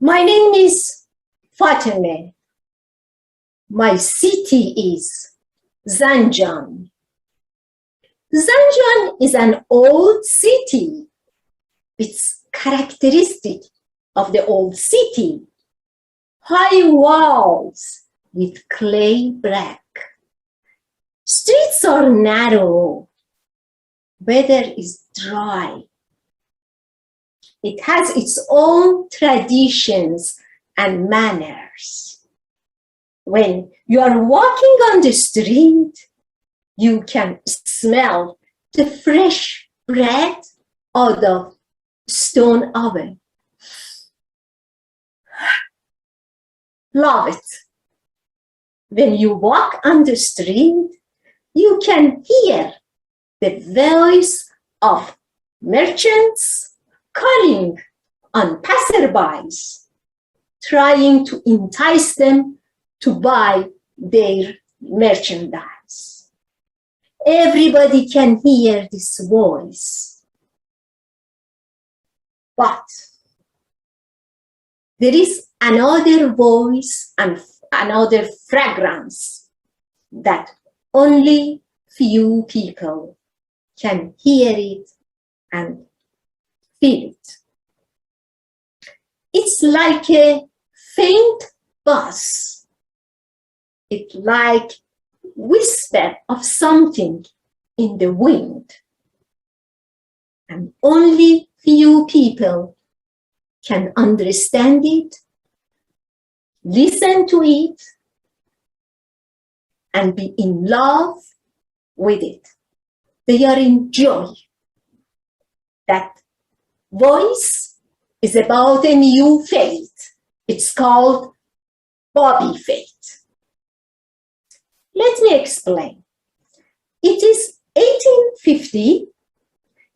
My name is Fatemeh. My city is Zanjan. Zanjan is an old city. Its characteristic of the old city: high walls with clay brick. Streets are narrow. Weather is dry. It has its own traditions and manners. When you are walking on the street, you can smell the fresh bread out of stone oven. Love it. When you walk on the street, you can hear the voice of merchants calling on passerbys, trying to entice them to buy their merchandise. Everybody can hear this voice. But there is another voice and another fragrance that only few people can hear it and feel it. It's like a faint buzz. It's like whisper of something in the wind. And only few people can understand it, listen to it, and be in love with it. They are in joy. That voice is about a new faith. It's called Babi faith. Let me explain. It is 1850.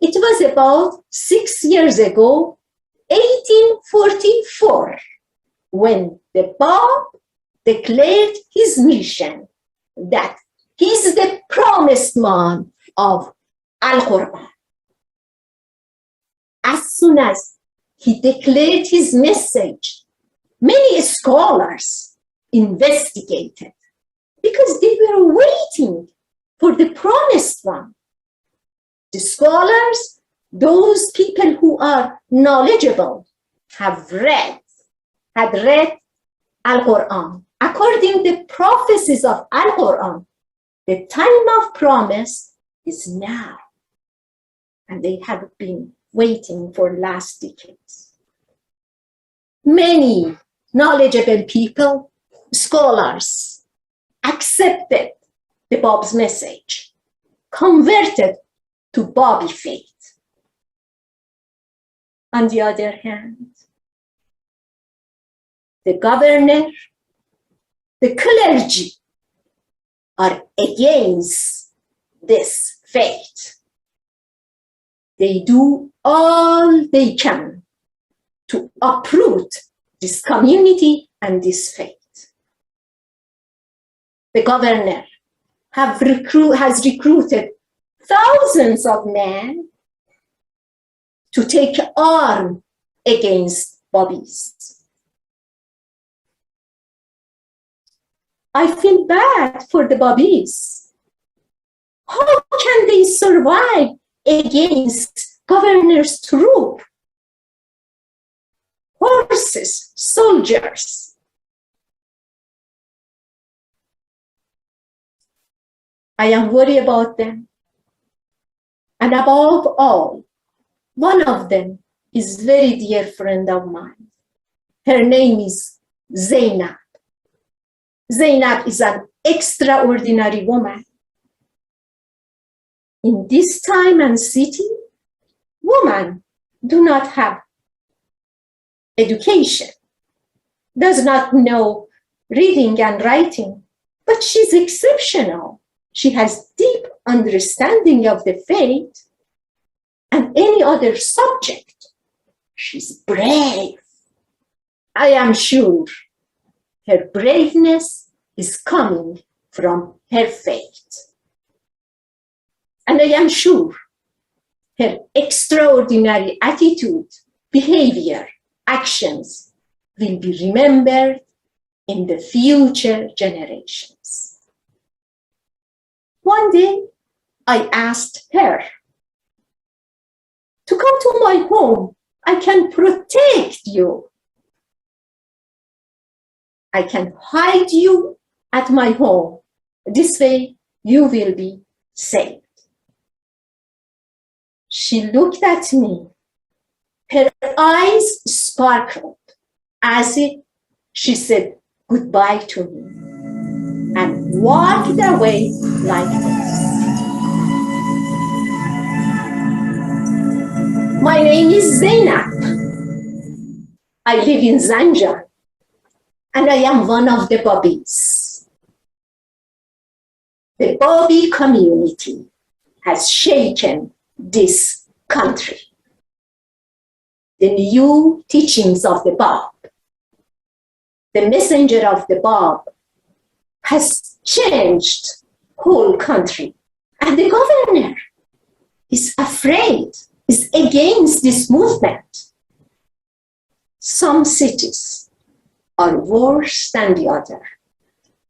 It was about 6 years ago, 1844, when the Bab declared his mission that he is the promised one of Al-Quran. As soon as he declared his message, many scholars investigated because they were waiting for the promised one. The scholars, those people who are knowledgeable, had read Al-Quran. According to the prophecies of Al-Quran, the time of promise is now. And they have been waiting for last decades. Many knowledgeable people, scholars, accepted the Bab's message, converted to Babi faith. On the other hand, the governor, the clergy are against this faith. They do all they can to uproot this community and this faith. The governor has recruited thousands of men to take arm against Babis. I feel bad for the Babis. How can they survive against governor's troop? Horses, soldiers. I am worried about them. And above all, one of them is a very dear friend of mine. Her name is Zeynab. Zeynab is an extraordinary woman. In this time and city, women do not have education, does not know reading and writing, but she's exceptional. She has deep understanding of the faith and any other subject. She's brave. I am sure her braveness is coming from her faith. And I am sure her extraordinary attitude, behavior, actions will be remembered in the future generations. One day, I asked her to come to my home. I can protect you. I can hide you at my home. This way, you will be saved. She looked at me. Her eyes sparkled as if she said goodbye to me and walked away like this. My name is Zeynab. I live in Zanjan, and I am one of the Babis. The Babi community has shaken this country. The new teachings of the Bab, the messenger of the Bab, has changed whole country. And the governor is afraid, is against this movement. Some cities are worse than the other.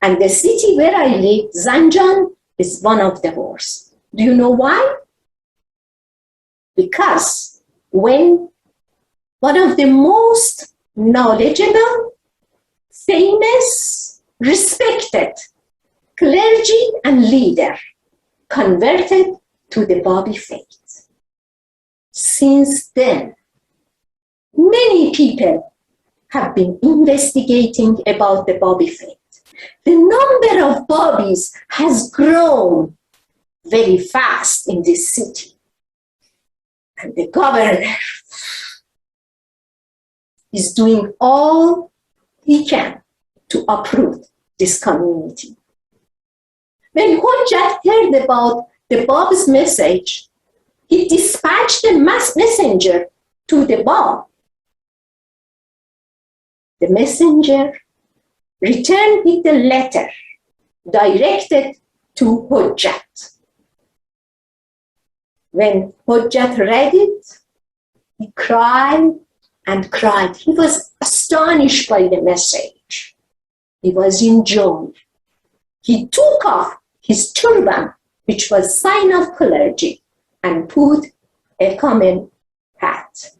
And the city where I live, Zanjan, is one of the worst. Do you know why? Because when one of the most knowledgeable, famous, respected clergy and leader converted to the Babi faith. Since then, many people have been investigating about the Babi faith. The number of Babis has grown very fast in this city. And the governor is doing all he can to uproot this community. When Hojjat heard about the Bab's message, he dispatched a mass messenger to the Bab. The messenger returned with a letter directed to Hojjat. When Hojjat read it, he cried and cried. He was astonished by the message. He was in joy. He took off his turban, which was sign of clergy, and put a common hat.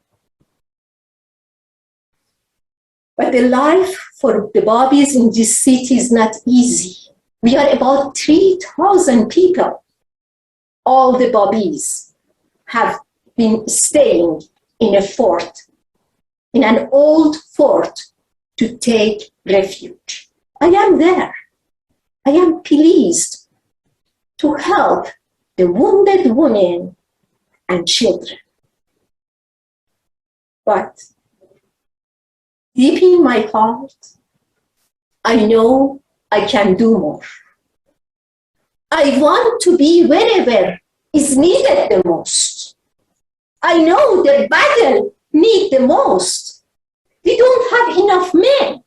But the life for the Babis in this city is not easy. We are about 3,000 people. All the Babis have been staying in a fort, in an old fort, to take refuge. I am there. I am pleased to help the wounded women and children. But deep in my heart, I know I can do more. I want to be wherever is needed the most. I know the battle needs the most. We don't have enough men.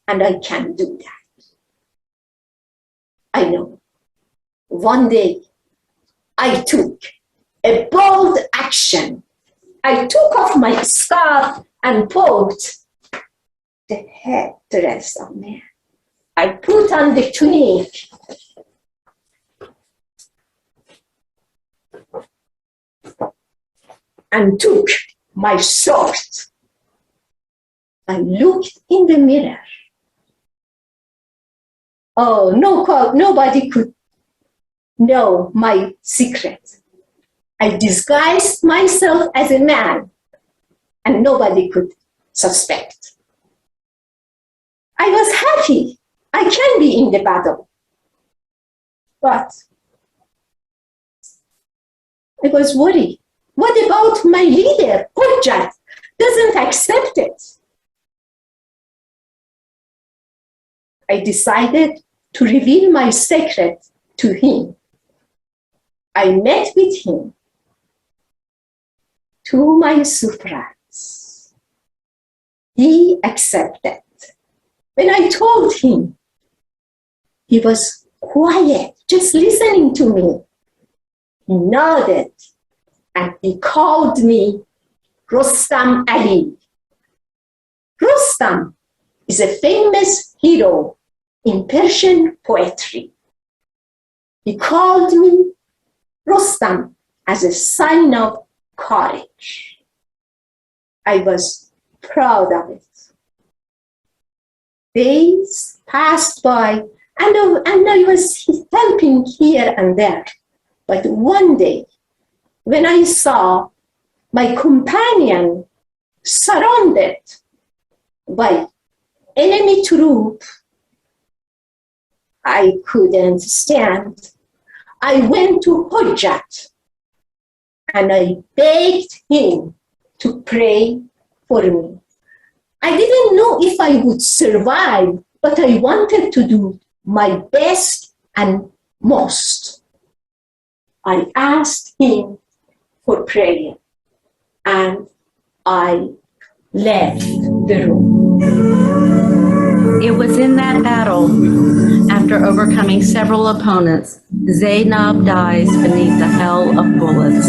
And I can do that. I know. One day, I took a bold action. I took off my scarf and poked the headdress of man. I put on the tunic. And took my sword. I looked in the mirror. Oh, nobody could know my secret. I disguised myself as a man, and nobody could suspect. I was happy. I can be in the battle. But I was worried. What about my leader, Hojjat? Doesn't accept it. I decided to reveal my secret to him. I met with him. To my surprise, he accepted. When I told him, he was quiet, just listening to me. He nodded and he called me Rostam Ali. Rustam is a famous hero in Persian poetry. He called me Rustam as a sign of courage. I was proud of it. Days passed by, and I was helping here and there. But one day, when I saw my companion surrounded by enemy troops, I couldn't stand. I went to Hujjat and I begged him to pray for me. I didn't know if I would survive, but I wanted to do my best and most. I asked him for prayer and I left the room. It was in that battle, after overcoming several opponents, Zeynab dies beneath the hell of bullets.